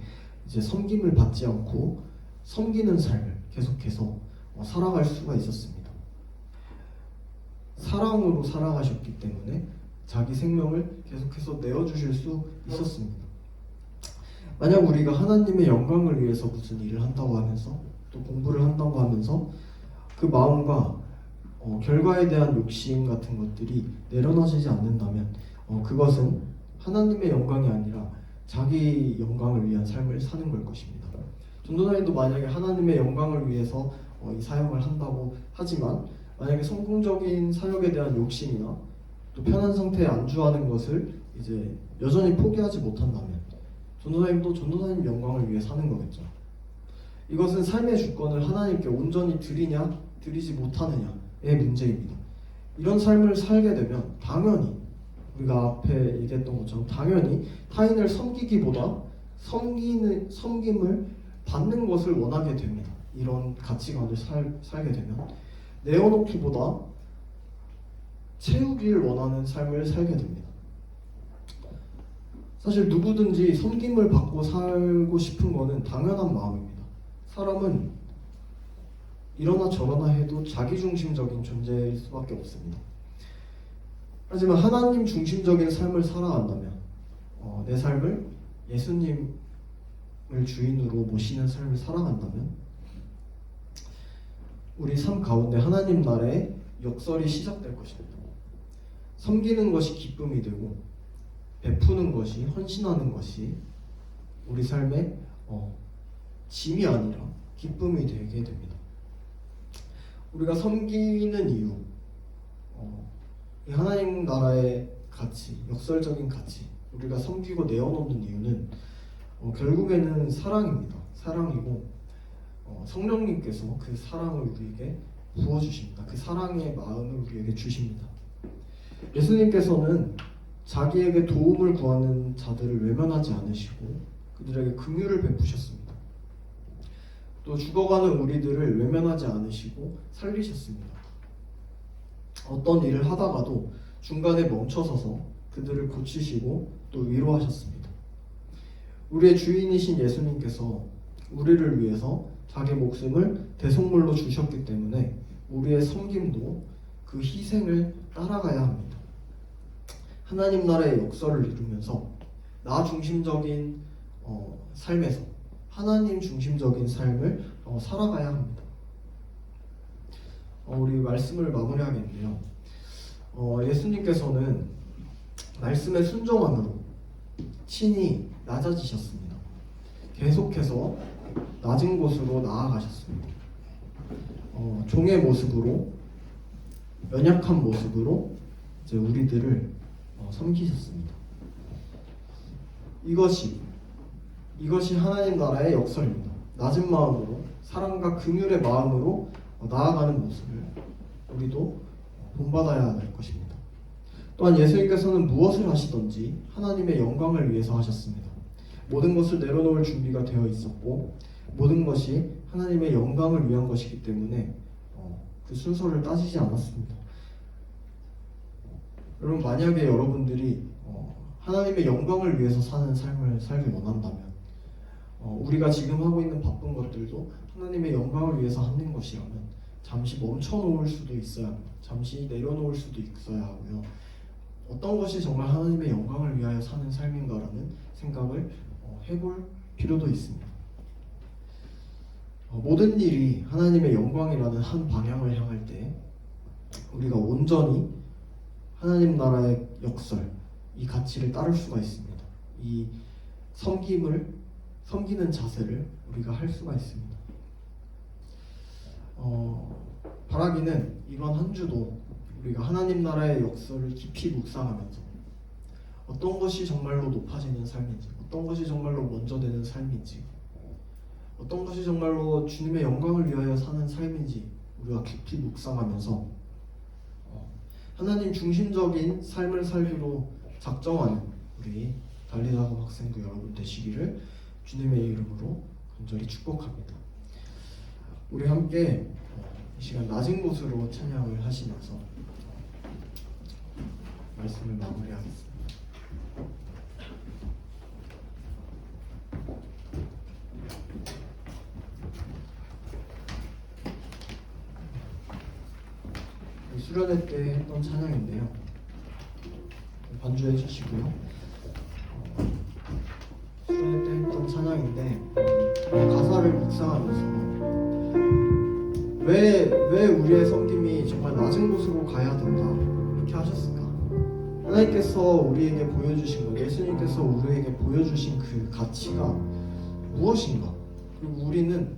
이제 섬김을 받지 않고 섬기는 삶을 계속해서 살아갈 수가 있었습니다. 사랑으로 살아가셨기 때문에 자기 생명을 계속해서 내어주실 수 있었습니다. 만약 우리가 하나님의 영광을 위해서 무슨 일을 한다고 하면서 또 공부를 한다고 하면서 그 마음과 결과에 대한 욕심 같은 것들이 내려놔지지 않는다면 그것은 하나님의 영광이 아니라 자기 영광을 위한 삶을 사는 걸 것입니다. 전도사님도 만약에 하나님의 영광을 위해서 이 사역을 한다고 하지만 만약에 성공적인 사역에 대한 욕심이나 또 편한 상태에 안주하는 것을 이제 여전히 포기하지 못한다면 전도사님도 전도사님 영광을 위해 사는 거겠죠. 이것은 삶의 주권을 하나님께 온전히 드리냐 드리지 못하느냐의 문제입니다. 이런 삶을 살게 되면 당연히 우리가 앞에 얘기했던 것처럼 당연히 타인을 섬기기보다 섬김을 받는 것을 원하게 됩니다. 이런 가치관을 살게 되면 내어놓기보다 채우기를 원하는 삶을 살게 됩니다. 사실 누구든지 섬김을 받고 살고 싶은 것은 당연한 마음입니다. 사람은 이러나 저러나 해도 자기중심적인 존재일 수밖에 없습니다. 하지만 하나님 중심적인 삶을 살아간다면 내 삶을 예수님을 주인으로 모시는 삶을 살아간다면 우리 삶 가운데 하나님 나라의 역설이 시작될 것입니다. 섬기는 것이 기쁨이 되고 베푸는 것이, 헌신하는 것이 우리 삶의 짐이 아니라 기쁨이 되게 됩니다. 우리가 섬기는 이유, 이 하나님 나라의 가치, 역설적인 가치, 우리가 섬기고 내어놓는 이유는 결국에는 사랑입니다. 사랑이고 성령님께서 그 사랑을 우리에게 부어주십니다. 그 사랑의 마음을 우리에게 주십니다. 예수님께서는 자기에게 도움을 구하는 자들을 외면하지 않으시고 그들에게 긍휼을 베푸셨습니다. 또 죽어가는 우리들을 외면하지 않으시고 살리셨습니다. 어떤 일을 하다가도 중간에 멈춰서서 그들을 고치시고 또 위로하셨습니다. 우리의 주인이신 예수님께서 우리를 위해서 자기 목숨을 대속물로 주셨기 때문에 우리의 섬김도 그 희생을 따라가야 합니다. 하나님 나라의 역설을 이루면서 나 중심적인 삶에서 하나님 중심적인 삶을 살아가야 합니다. 우리 말씀을 마무리하겠는데요. 예수님께서는 말씀의 순종함으로 친히 낮아지셨습니다. 계속해서 낮은 곳으로 나아가셨습니다. 종의 모습으로 연약한 모습으로 이제 우리들을 섬기셨습니다. 이것이 하나님 나라의 역설입니다. 낮은 마음으로 사랑과 긍휼의 마음으로 나아가는 모습을 우리도 본받아야 할 것입니다. 또한 예수님께서는 무엇을 하시든지 하나님의 영광을 위해서 하셨습니다. 모든 것을 내려놓을 준비가 되어 있었고 모든 것이 하나님의 영광을 위한 것이기 때문에 그 순서를 따지지 않았습니다. 여러분, 만약에 여러분들이 하나님의 영광을 위해서 사는 삶을 살기 원한다면 우리가 지금 하고 있는 바쁜 것들도 하나님의 영광을 위해서 하는 것이라면 잠시 멈춰 놓을 수도 있어야 합니다. 잠시 내려놓을 수도 있어야 하고요. 어떤 것이 정말 하나님의 영광을 위하여 사는 삶인가라는 생각을 해볼 필요도 있습니다. 모든 일이 하나님의 영광이라는 한 방향을 향할 때 우리가 온전히 하나님 나라의 역설, 이 가치를 따를 수가 있습니다. 이 섬기는 자세를 우리가 할 수가 있습니다. 바라기는 이번 한 주도 우리가 하나님 나라의 역설을 깊이 묵상하면서 어떤 것이 정말로 높아지는 삶인지, 어떤 것이 정말로 먼저 되는 삶인지, 어떤 것이 정말로 주님의 영광을 위하여 사는 삶인지 우리가 깊이 묵상하면서 하나님 중심적인 삶을 살기로 작정하는 우리 달리다고 학생부 여러분 되시기를 주님의 이름으로 간절히 축복합니다. 우리 함께 이 시간 낮은 곳으로 찬양을 하시면서 말씀을 마무리하겠습니다. 수련회 때 했던 찬양인데요. 반주해 주시고요. 수련회 때 했던 찬양인데 가사를 묵상하면서 왜 우리의 섬김이 정말 낮은 곳으로 가야 된다 이렇게 하셨을까? 하나님께서 우리에게 보여주신 것, 예수님께서 우리에게 보여주신 그 가치가 무엇인가? 그리고 우리는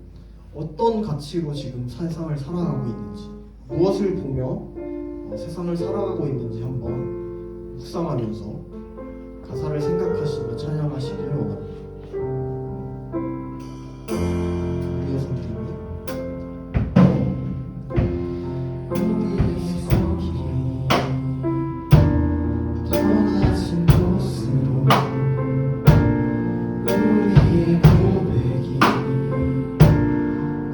어떤 가치로 지금 세상을 살아가고 있는지, 무엇을 보며 세상을 살아가고 있는지 한번 묵상하면서 가사를 생각하시며 찬양하시기를 원합니다. 우리의 섬김이 더 낮은 곳으로 우리의 고백이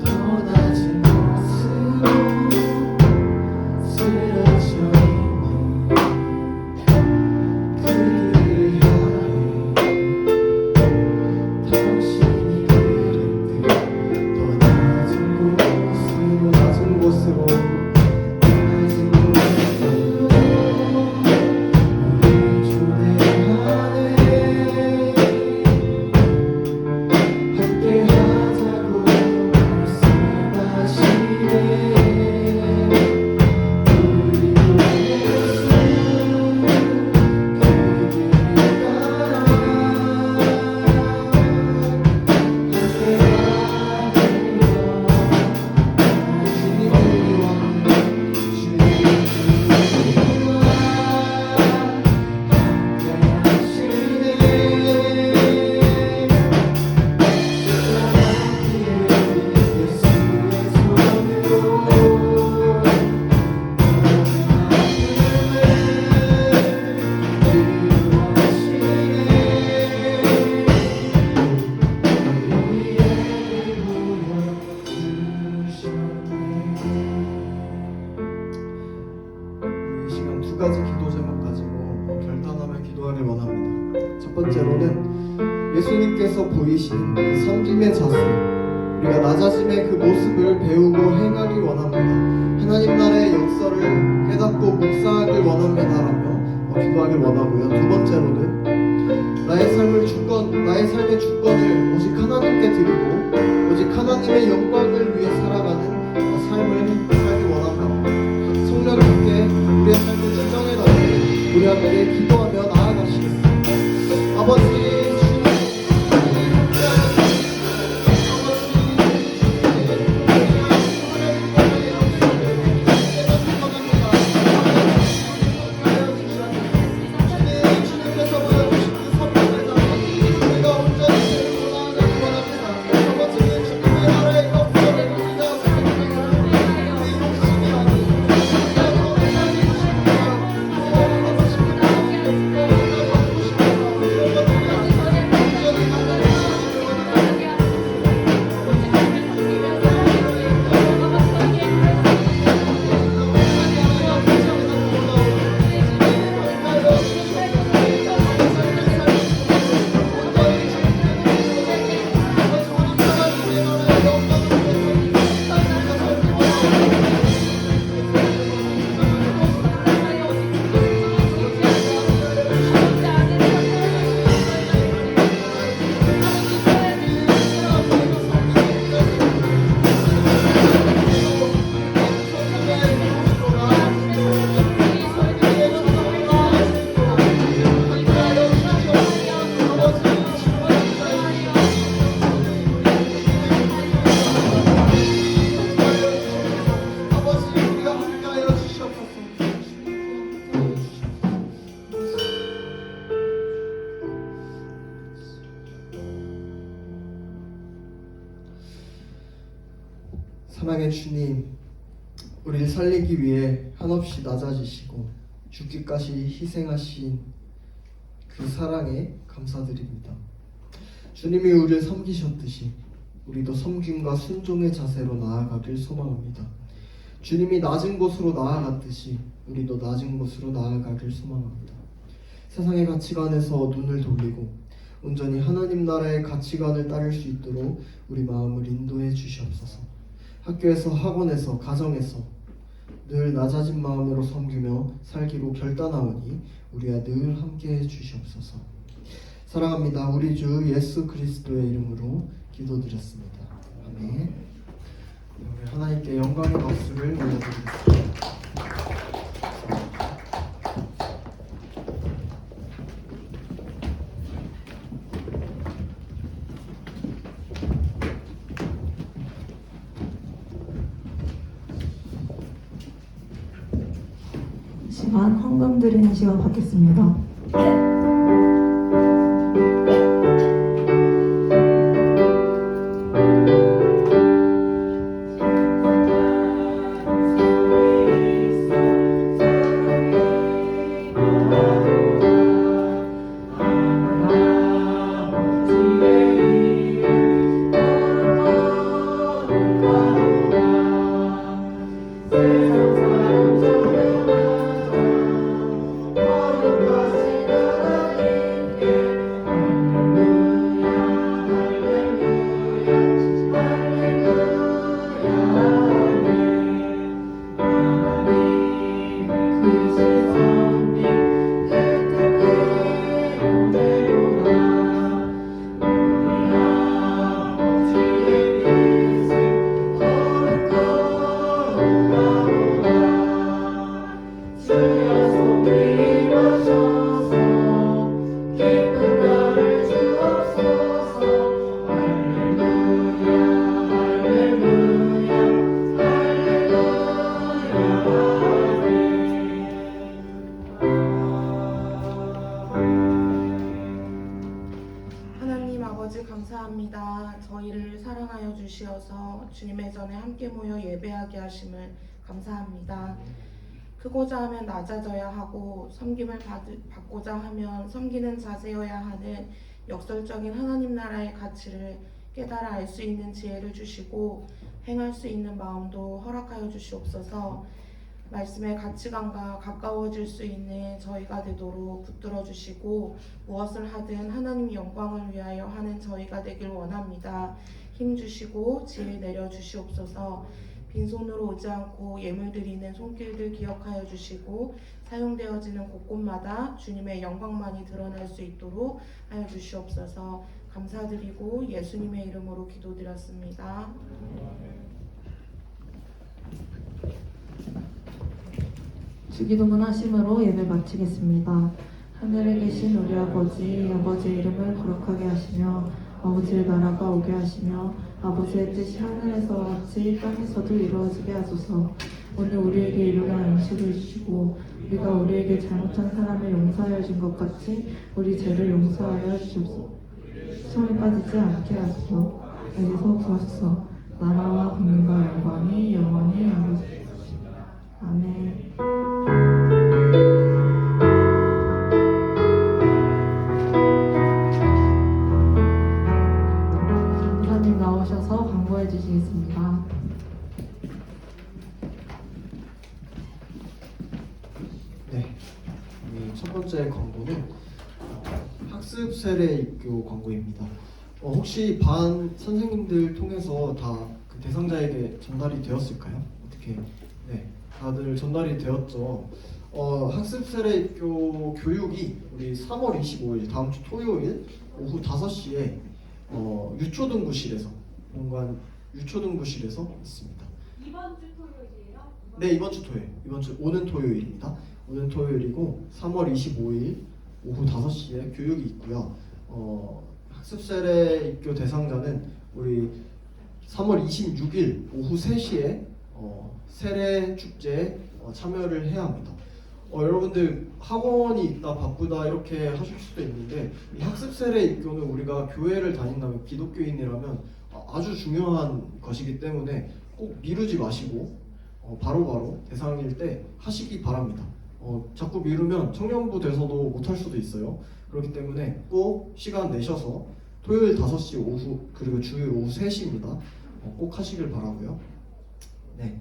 더 낮은 곳으로 쓰러져 있는 그들을 향해 당신이 그랬듯 더 낮은 곳으로 낮은 곳으로 낮은 곳으로 우리 초대하네 함께 하자고 말씀하시네 이 시간 두 가지 기도 제목 가지고 결단하며 기도하길 원합니다. 첫 번째로는 예수님께서 보이신 그 섬김의 자세, 우리가 낮아짐의 그 모습을 배우고 행하길 원합니다. 하나님 나라의 역사를 깨닫고 묵상하길 원합니다라며 기도하길 원하고요. 두 번째로는 나의 삶의 주권을 오직 하나님께 드리고 오직 하나님의 영광을 위해 살아가는 삶을 살길 원합니다. 성령님께 우리의 삶을 주장해 달라고 우리 함께 기도하며 나아가시겠습니다. 아버지 사랑의 주님, 우리를 살리기 위해 한없이 낮아지시고 죽기까지 희생하신 그 사랑에 감사드립니다. 주님이 우리를 섬기셨듯이 우리도 섬김과 순종의 자세로 나아가길 소망합니다. 주님이 낮은 곳으로 나아갔듯이 우리도 낮은 곳으로 나아가길 소망합니다. 세상의 가치관에서 눈을 돌리고 온전히 하나님 나라의 가치관을 따를 수 있도록 우리 마음을 인도해 주시옵소서. 학교에서, 학원에서, 가정에서 늘 낮아진 마음으로 섬기며 살기로 결단하오니 우리와 늘 함께해 주시옵소서. 사랑합니다. 우리 주 예수 그리스도의 이름으로 기도드렸습니다. 아멘. 우리 하나님께 영광의 박수를 올려드리겠습니다. 시간 헌금 드리는 시간 갖겠습니다. 감사합니다. 저희를 사랑하여 주시어서 주님의 전에 함께 모여 예배하게 하심을 감사합니다. 크고자 하면 낮아져야 하고 섬김을 받고자 하면 섬기는 자세여야 하는 역설적인 하나님 나라의 가치를 깨달아 알 수 있는 지혜를 주시고 행할 수 있는 마음도 허락하여 주시옵소서. 말씀의 가치관과 가까워질 수 있는 저희가 되도록 붙들어 주시고 무엇을 하든 하나님 영광을 위하여 하는 저희가 되길 원합니다. 힘 주시고 지혜 내려 주시옵소서. 빈손으로 오지 않고 예물 드리는 손길들 기억하여 주시고 사용되어지는 곳곳마다 주님의 영광만이 드러날 수 있도록 하여 주시옵소서. 감사드리고 예수님의 이름으로 기도드렸습니다. 주기도문 하심으로 예배 마치겠습니다. 하늘에 계신 우리 아버지의 이름을 거룩하게 하시며 아버지의 나라가 오게 하시며 아버지의 뜻이 하늘에서와 같이 땅에서도 이루어지게 하소서. 오늘 우리에게 일용할 음식을 주시고 우리가 우리에게 잘못한 사람을 용서하여 준 것 같이 우리 죄를 용서하여 주옵소서. 시험에 빠지지 않게 하소서. 여기서 구하소서. 나라와 국민과 영광이 영원히 아버지. 아멘. 전사님 나오셔서 광고해 주시겠습니다. 네, 이 첫 번째 광고는 학습 세례 입교 광고입니다. 혹시 반 선생님들 통해서 다 그 대상자에게 전달이 되었을까요? 어떻게? 네, 다들 전달이 되었죠. 학습 세례 입교 교육이 우리 3월 25일 다음 주 토요일 오후 5시에 유초등부실에서 본관 유초등부실에서 있습니다. 이번 주 토요일이에요? 네, 이번 주 토요일. 이번 주 오는 토요일입니다. 오는 토요일이고 3월 25일 오후 5시에 교육이 있고요. 학습 세례 입교 대상자는 우리 3월 26일 오후 3시에 세례 축제에 참여를 해야 합니다. 여러분들 학원이 있다 바쁘다 이렇게 하실 수도 있는데 이 학습 세례 입교는 우리가 교회를 다닌다면 기독교인이라면 아주 중요한 것이기 때문에 꼭 미루지 마시고 바로바로 대상일 때 하시기 바랍니다. 자꾸 미루면 청년부 돼서도 못할 수도 있어요. 그렇기 때문에 꼭 시간 내셔서 토요일 5시 오후 그리고 주일 오후 3시입니다. 꼭 하시길 바라고요. 네.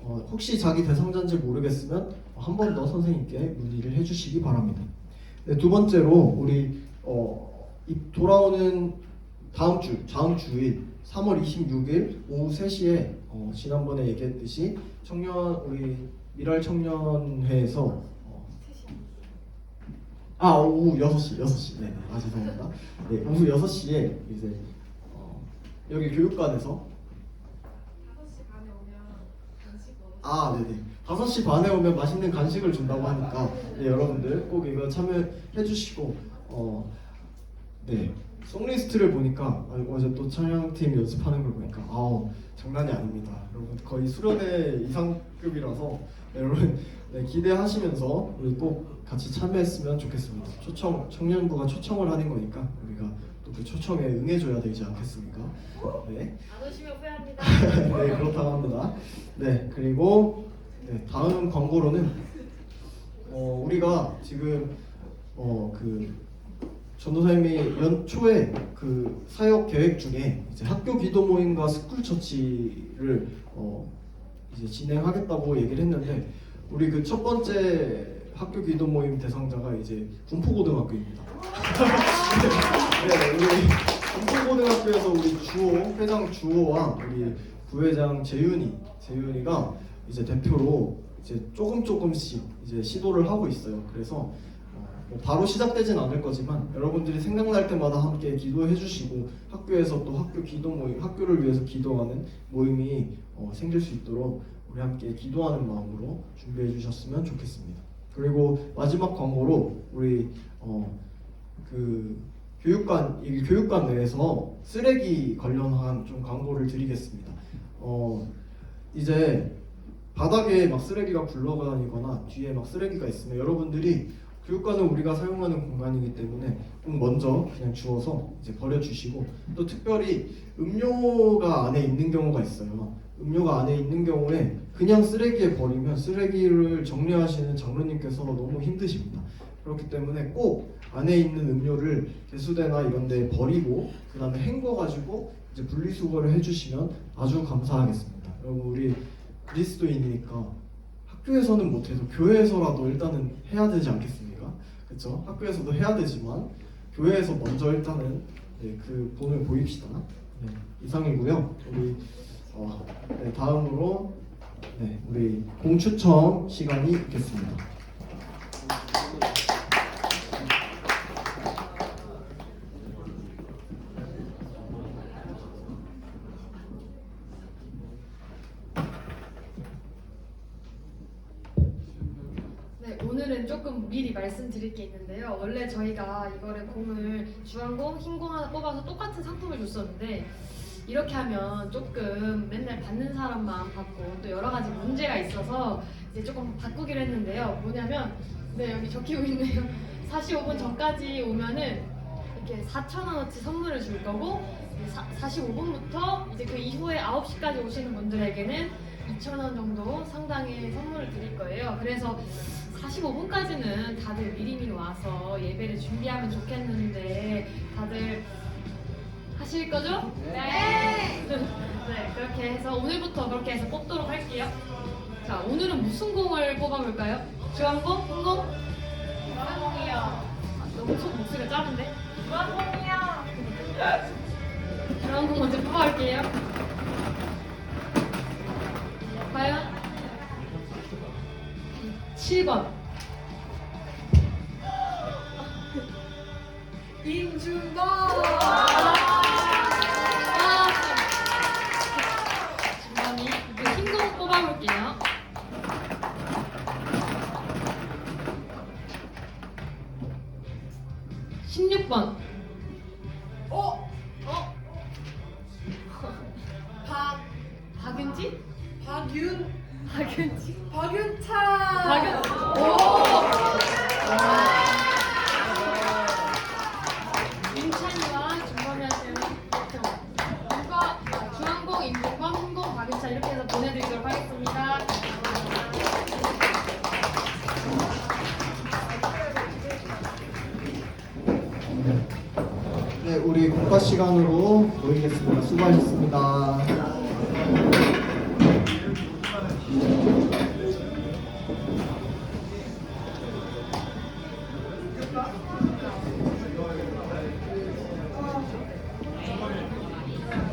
혹시 자기 대상자인지 모르겠으면 한 번 더 선생님께 문의를 해주시기 바랍니다. 네, 두 번째로 우리 돌아오는 다음 주일 3월 26일 오후 3시에 지난번에 얘기했듯이 우리 미랄 청년회에서 오후 6시 네, 죄송합니다. 네, 오후 6시에 이제 여기 교육관에서 5시 반에 오면 간식 먹을 네네. 5시 반에 오면 맛있는 간식을 준다고 하니까 네, 여러분들 꼭 이거 참여해 주시고 네. 송리스트를 보니까 어제 또 찬양팀 연습하는 걸 보니까 장난이 아닙니다. 여러분 거의 수련회 이상급이라서 네, 여러분 네, 기대하시면서 우리 꼭 같이 참여했으면 좋겠습니다. 청년부가 초청을 하는 거니까 우리가 또 그 초청에 응해줘야 되지 않겠습니까? 네. 안 오시면 후회합니다. 네, 그렇다고 합니다. 네, 그리고 다음 광고로는 우리가 지금 그 전도사님이 연초에 그 사역 계획 중에 이제 학교 기도 모임과 스쿨 처치를 이제 진행하겠다고 얘기를 했는데 우리 그 첫 번째 학교 기도 모임 대상자가 이제 군포고등학교입니다. 네, 우리 군포고등학교에서 우리 회장 주호와 우리 부회장 재윤이가 이제 대표로 이제 조금씩 이제 시도를 하고 있어요. 그래서 바로 시작되진 않을 거지만 여러분들이 생각날 때마다 함께 기도해 주시고 학교에서 또 학교 기도 모임, 학교를 위해서 기도하는 모임이 생길 수 있도록 우리 함께 기도하는 마음으로 준비해 주셨으면 좋겠습니다. 그리고 마지막 광고로 우리 그 교육관 내에서 쓰레기 관련한 좀 광고를 드리겠습니다. 이제 바닥에 막 쓰레기가 굴러다니거나 뒤에 막 쓰레기가 있으면 여러분들이 교육관은 우리가 사용하는 공간이기 때문에 꼭 먼저 그냥 주워서 이제 버려주시고 또 특별히 음료가 안에 있는 경우가 있어요. 음료가 안에 있는 경우에 그냥 쓰레기에 버리면 쓰레기를 정리하시는 장로님께서 너무 힘드십니다. 그렇기 때문에 꼭 안에 있는 음료를 개수대나 이런 데 버리고 그 다음에 헹궈가지고 이제 분리수거를 해주시면 아주 감사하겠습니다. 여러분 우리 그리스도인이니까 학교에서는 못해도 교회에서라도 일단은 해야 되지 않겠습니까? 그렇죠? 학교에서도 해야 되지만 교회에서 먼저 일단은 그 본을 보입시다. 네, 이상이고요. 우리 다음으로 우리 공추첨 시간이 있겠습니다. 네, 오늘은 조금 미리 말씀드릴 게 있는데요. 원래 저희가 이거를 공을 주황공, 흰공 하나 뽑아서 똑같은 상품을 줬었는데 이렇게 하면 조금 맨날 받는 사람만 받고 또 여러 가지 문제가 있어서 이제 조금 바꾸기로 했는데요. 뭐냐면 여기 적히고 있네요. 45분 전까지 오면은 이렇게 4,000원어치 선물을 줄 거고 45분부터 이제 그 이후에 9시까지 오시는 분들에게는 2,000원 정도 상당의 선물을 드릴 거예요. 그래서 45분까지는 다들 미리미리 와서 예배를 준비하면 좋겠는데 다들 하실 거죠? 네! 네, 그렇게 해서 오늘부터 그렇게 해서 뽑도록 할게요. 자, 오늘은 무슨 공을 뽑아볼까요? 주황공? 흰공? 주황공이요. 너무 목소리가 작은데? 주황공이요. 주황공 먼저 뽑아볼게요. 과연? 7번 임준범. 준범이 이제 흰공 뽑아볼게요. 16번. 박윤지? 박윤지? 박윤찬. 윤찬이와 준범이한테는 누가 주황공, 임준범, 흰공, 박윤찬 이렇게 해서 보내드리도록 하겠습니다. 우리 국가 시간으로 모이겠습니다. 수고하셨습니다.